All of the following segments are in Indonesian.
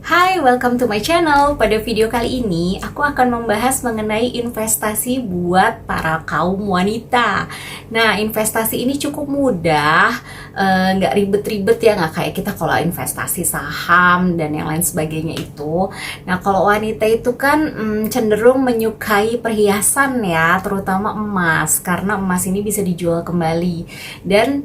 Hai, welcome to my channel. Pada video kali ini, aku akan membahas mengenai investasi buat para kaum wanita. Nah, investasi ini cukup mudah, nggak ribet-ribet ya, nggak kayak kita kalau investasi saham dan yang lain sebagainya itu. Nah, kalau wanita itu kan cenderung menyukai perhiasan ya, terutama emas, karena emas ini bisa dijual kembali. Dan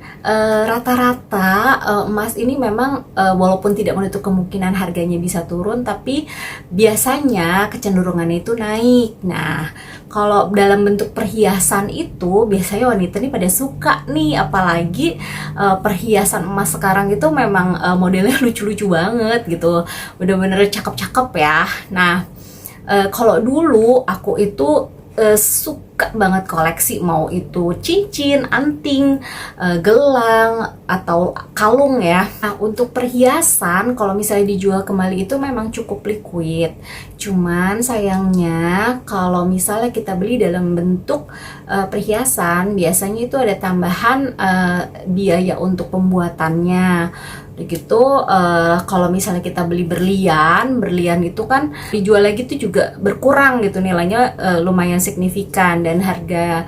rata-rata emas ini memang walaupun tidak menutup kemungkinan harganya bisa turun, tapi biasanya kecenderungannya itu naik. Nah, kalau dalam bentuk perhiasan itu biasanya wanita nih pada suka nih, apalagi perhiasan emas sekarang itu memang modelnya lucu-lucu banget gitu, bener-bener cakep-cakep ya. Nah, kalau dulu aku itu suka banget koleksi, mau itu cincin, anting, gelang, atau kalung ya. Nah, untuk perhiasan kalau misalnya dijual kembali itu memang cukup liquid. Cuman sayangnya kalau misalnya kita beli dalam bentuk perhiasan, biasanya itu ada tambahan biaya untuk pembuatannya. Begitu kalau misalnya kita beli berlian itu kan dijual lagi tuh juga berkurang gitu, nilainya lumayan signifikan, dan harga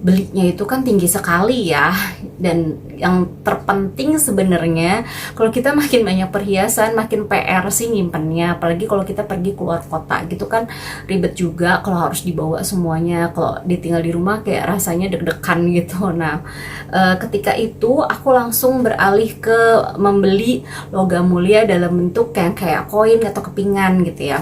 belinya itu kan tinggi sekali ya. Dan yang terpenting sebenarnya kalau kita makin banyak perhiasan makin PR sih nyimpennya, apalagi kalau kita pergi keluar kota gitu kan ribet juga kalau harus dibawa semuanya. Kalau ditinggal di rumah kayak rasanya deg-degan gitu. Nah, ketika itu aku langsung beralih ke membeli logam mulia dalam bentuk yang kayak koin atau kepingan gitu ya.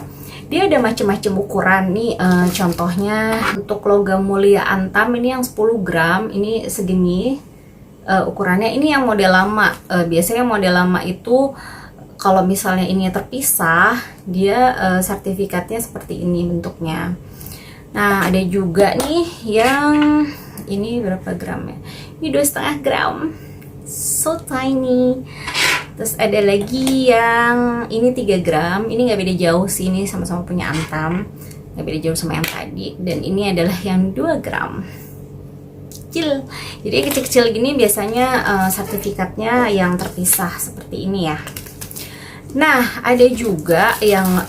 Dia ada macam-macam ukuran nih, contohnya untuk logam mulia antam ini yang 10 gram ini segini ukurannya. Ini yang model lama. Biasanya model lama itu kalau misalnya ini terpisah, dia sertifikatnya seperti ini bentuknya. Nah, ada juga nih yang ini berapa gram ya? Ini 2,5 gram, so tiny. Terus ada lagi yang ini 3 gram, ini nggak beda jauh sih, ini sama-sama punya antam, nggak beda jauh sama yang tadi. Dan ini adalah yang 2 gram, kecil. Jadi kecil-kecil gini biasanya sertifikatnya yang terpisah seperti ini ya. Nah, ada juga yang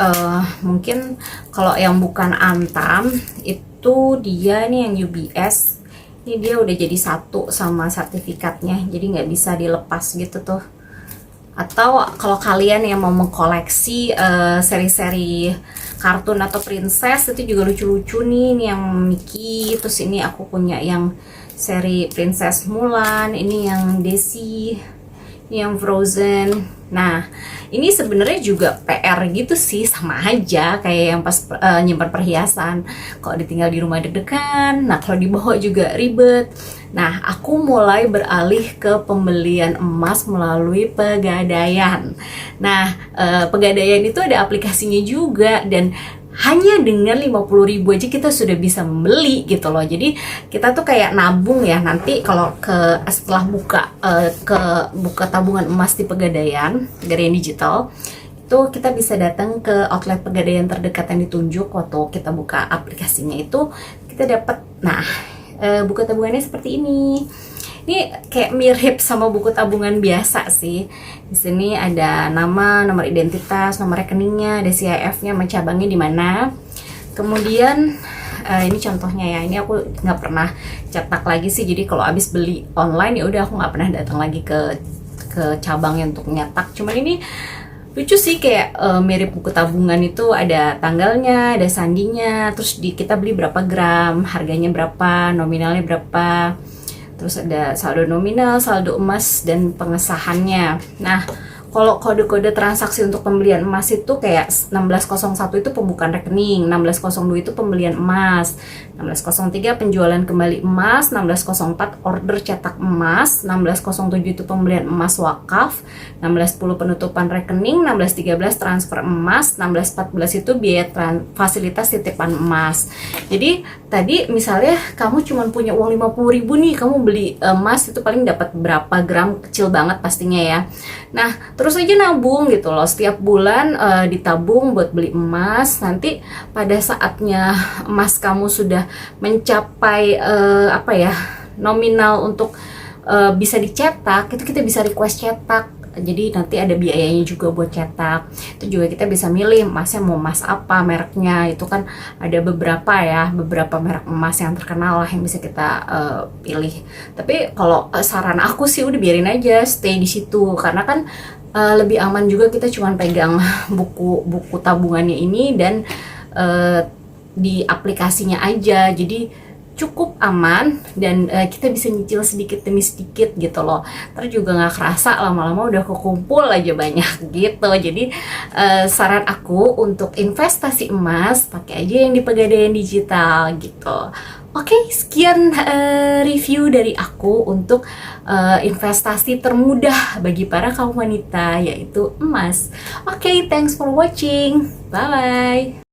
mungkin kalau yang bukan antam itu dia nih yang UBS. Ini dia udah jadi satu sama sertifikatnya, jadi nggak bisa dilepas gitu tuh. Atau kalau kalian yang mau mengkoleksi seri-seri kartun atau princess itu juga lucu-lucu nih. Ini yang Mickey, terus ini aku punya yang seri Princess Mulan, ini yang Daisy, ini yang Frozen. Nah, ini sebenarnya juga PR gitu sih, sama aja kayak yang pas nyimpan perhiasan. Kalau ditinggal di rumah deg-degan, nah kalau dibawa juga ribet. Nah, aku mulai beralih ke pembelian emas melalui Pegadaian. Nah, Pegadaian itu ada aplikasinya juga, dan hanya dengan 50.000 aja kita sudah bisa membeli gitu loh. Jadi kita tuh kayak nabung ya, nanti kalau setelah buka tabungan emas di Pegadaian digital itu kita bisa datang ke outlet Pegadaian terdekat yang ditunjuk. Waktu kita buka aplikasinya itu kita dapat, nah buku tabungannya seperti ini. Ini kayak mirip sama buku tabungan biasa sih. Di sini ada nama, nomor identitas, nomor rekeningnya, ada CIF-nya, sama cabangnya di mana. Kemudian ini contohnya ya. Ini aku nggak pernah cetak lagi sih. Jadi kalau abis beli online ya udah, aku nggak pernah datang lagi ke cabangnya untuk nyetak. Cuman ini lucu sih, kayak mirip buku tabungan itu, ada tanggalnya, ada sandinya, terus kita beli berapa gram, harganya berapa, nominalnya berapa, terus ada saldo nominal, saldo emas, dan pengesahannya. Nah, kalau kode-kode transaksi untuk pembelian emas itu kayak 1601 itu pembukaan rekening, 1602 itu pembelian emas, 1603 penjualan kembali emas, 1604 order cetak emas, 1607 itu pembelian emas wakaf, 1610 penutupan rekening, 1613 transfer emas, 1614 itu biaya fasilitas titipan emas. Jadi tadi misalnya kamu cuma punya uang 50.000 nih, kamu beli emas itu paling dapat berapa gram, kecil banget pastinya ya. Nah, terus aja nabung gitu loh, setiap bulan ditabung buat beli emas. Nanti pada saatnya emas kamu sudah mencapai nominal untuk bisa dicetak, itu kita bisa request cetak jadi nanti ada biayanya juga buat cetak. Itu juga kita bisa milih emasnya mau emas apa mereknya, itu kan ada beberapa ya, beberapa merek emas yang terkenal lah yang bisa kita pilih. Tapi kalau saran aku sih udah biarin aja stay di situ, karena kan lebih aman juga kita cuma pegang buku tabungannya ini dan di aplikasinya aja, jadi cukup aman dan kita bisa nyicil sedikit demi sedikit gitu loh. Terus juga nggak kerasa lama-lama udah kekumpul aja banyak gitu. Jadi saran aku untuk investasi emas pakai aja yang di Pegadaian Digital gitu. Oke, sekian review dari aku untuk investasi termudah bagi para kaum wanita, yaitu emas. Oke, thanks for watching. Bye-bye.